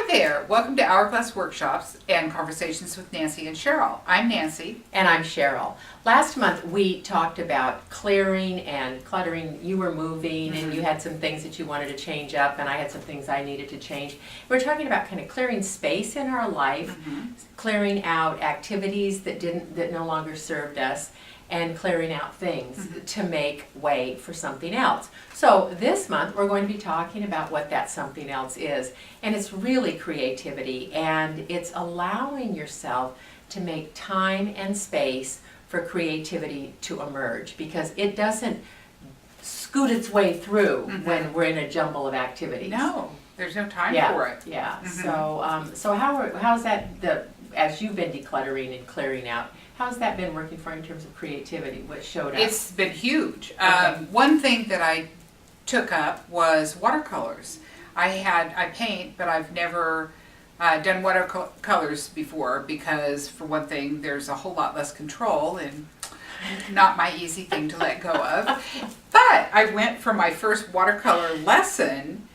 Hi there, welcome to Hourglass Workshops and Conversations with Nancy and Cheryl. I'm Nancy. And I'm Cheryl. Last month we talked about clearing and cluttering. You were moving and you had some things that you wanted to change up, and I had some things I needed to change. We're talking about kind of clearing space in our life, clearing out activities that no longer served us, and clearing out things to make way for something else. So this month we're going to be talking about what that something else is, and it's really creativity, and it's allowing yourself to make time and space for creativity to emerge, because it doesn't scoot its way through when we're in a jumble of activities. No, there's no time for it. Yeah. So how's that, as you've been decluttering and clearing out, how's that been working for you in terms of creativity? What showed up? It's been huge. Okay. One thing that I took up was watercolors. I paint, but I've never done watercolors before because, for one thing, there's a whole lot less control and not my easy thing to let go of. But I went for my first watercolor lesson,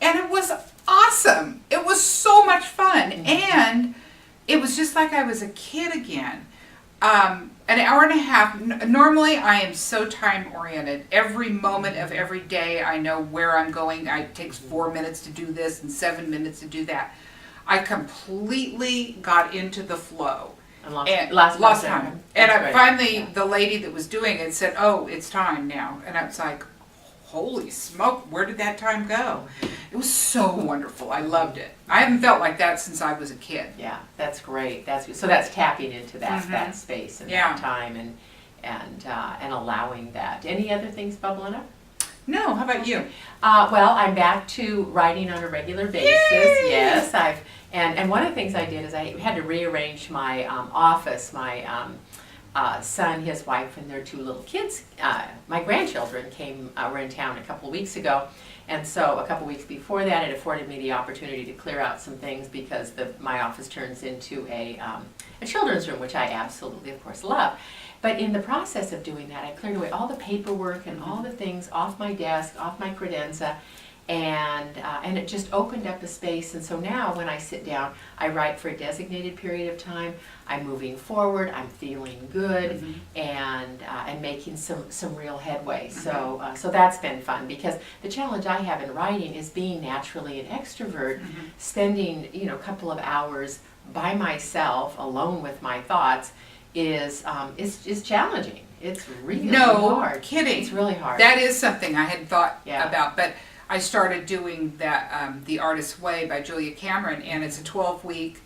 and it was awesome. It was so much fun, and it was just like I was a kid again. An hour and a half. Normally I am so time oriented. Every moment of every day I know where I'm going. It takes 4 minutes to do this and 7 minutes to do that. I completely got into the flow. And lost time. And finally, the lady that was doing it said, "Oh, it's time now." And I was like, holy smoke, where did that time go? It was so wonderful. I loved it. I haven't felt like that since I was a kid. Yeah, that's great. So that's tapping into that space and that time and allowing that. Any other things bubbling up? No, how about you? Well, I'm back to writing on a regular basis. Yay! Yes, and one of the things I did is I had to rearrange my office. My son, his wife, and their two little kids, my grandchildren were in town a couple of weeks ago, and so a couple of weeks before that it afforded me the opportunity to clear out some things, because my office turns into a children's room, which I absolutely, of course, love. But in the process of doing that, I cleared away all the paperwork and all the things off my desk, off my credenza, and it just opened up a space. And so now when I sit down, I write for a designated period of time. I'm moving forward, I'm feeling good, and making some real headway. So that's been fun, because the challenge I have in writing is being naturally an extrovert. Spending a couple of hours by myself, alone with my thoughts, is challenging. It's really hard. No kidding. It's really hard. That is something I had thought about, but I started doing that The Artist's Way by Julia Cameron, and it's a 12-week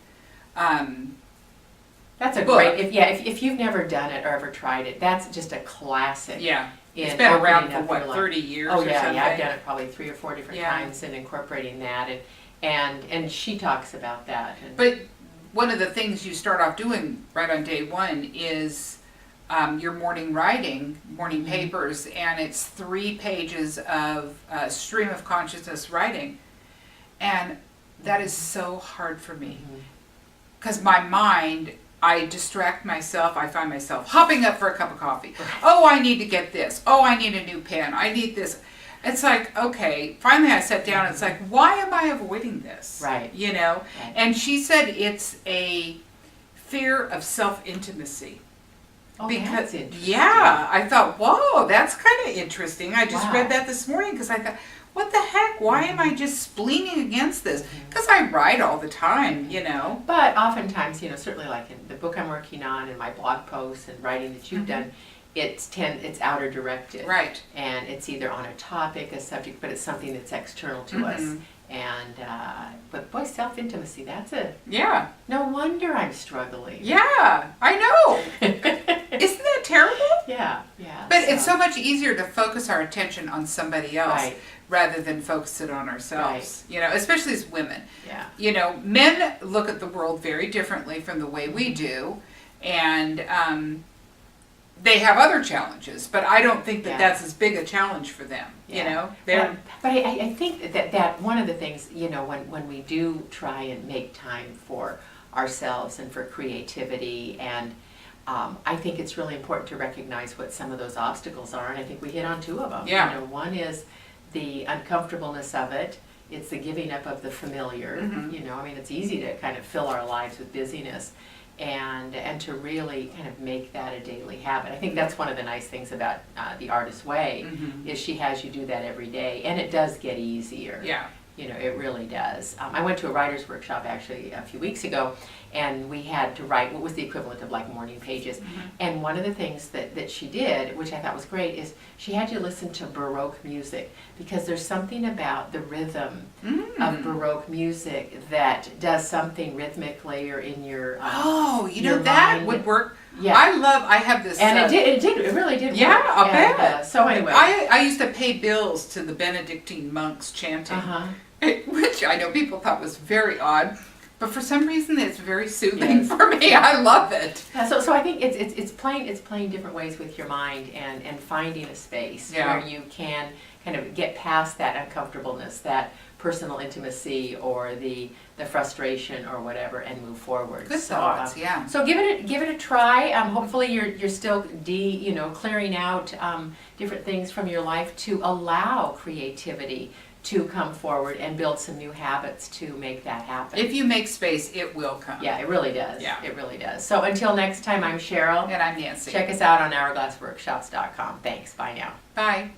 that's a book. If you've never done it or ever tried it, that's just a classic. Yeah. It's been around for 30 years or something? Yeah, I've done it probably 3 or 4 different times, and incorporating that, and she talks about that. But one of the things you start off doing right on day one is your morning writing, morning papers, and it's 3 pages of stream of consciousness writing. And that is so hard for me, because my mind, I distract myself. I find myself hopping up for a cup of coffee. Oh, I need to get this. Oh, I need a new pen. I need this. It's like, okay, finally I sat down and it's like, why am I avoiding this? Right. Right. And she said it's a fear of self-intimacy. Oh, that's interesting. Yeah, I thought, whoa, that's kind of interesting. I just read that this morning because I thought, what the heck? Why am I just spleening against this? Because I write all the time, But oftentimes, certainly like in the book I'm working on and my blog posts and writing that you've done, it's outer directed. Right. And it's either on a topic, a subject, but it's something that's external to us. And, but boy, self-intimacy, that's it. Yeah. No wonder I'm struggling. Yeah, I know. Isn't that terrible? Yeah. But it's so much easier to focus our attention on somebody else rather than focus it on ourselves. Especially as women. Yeah. Men look at the world very differently from the way we do, and they have other challenges, but I don't think that's as big a challenge for them. But I think that one of the things, when we do try and make time for ourselves and for creativity, and I think it's really important to recognize what some of those obstacles are, and I think we hit on 2 of them. Yeah. One is the uncomfortableness of it, it's the giving up of the familiar. Mhm. You know, I mean, it's easy to kind of fill our lives with busyness, and to really kind of make that a daily habit. I think that's one of the nice things about the Artist Way, Mhm. is she has you do that every day, and it does get easier. Yeah. You know, it really does. I went to a writer's workshop actually a few weeks ago, and we had to write what was the equivalent of like morning pages. Mhm. And one of the things that she did, which I thought was great, is she had you listen to Baroque music, because there's something about the rhythm of Baroque music that does something rhythmically or in your Oh, you know, your that mind. would work. Yeah. I have this. And it really did Yeah, work. I'll And, bet. so anyway. I used to pay bills to the Benedictine monks chanting, Uh-huh. which I know people thought was very odd, but for some reason it's very soothing Yes. for me. I love it. Yeah, so I think it's playing different ways with your mind, and finding a space Yeah. where you can kind of get past that uncomfortableness, that personal intimacy, or the frustration or whatever, and move forward. Good So, thoughts, yeah. So give it a try. Hopefully you're still clearing out different things from your life to allow creativity to come forward and build some new habits to make that happen. If you make space, it will come. Yeah, it really does. Yeah. It really does. So until next time, I'm Cheryl. And I'm Nancy. Check us out on hourglassworkshops.com. Thanks. Bye now. Bye.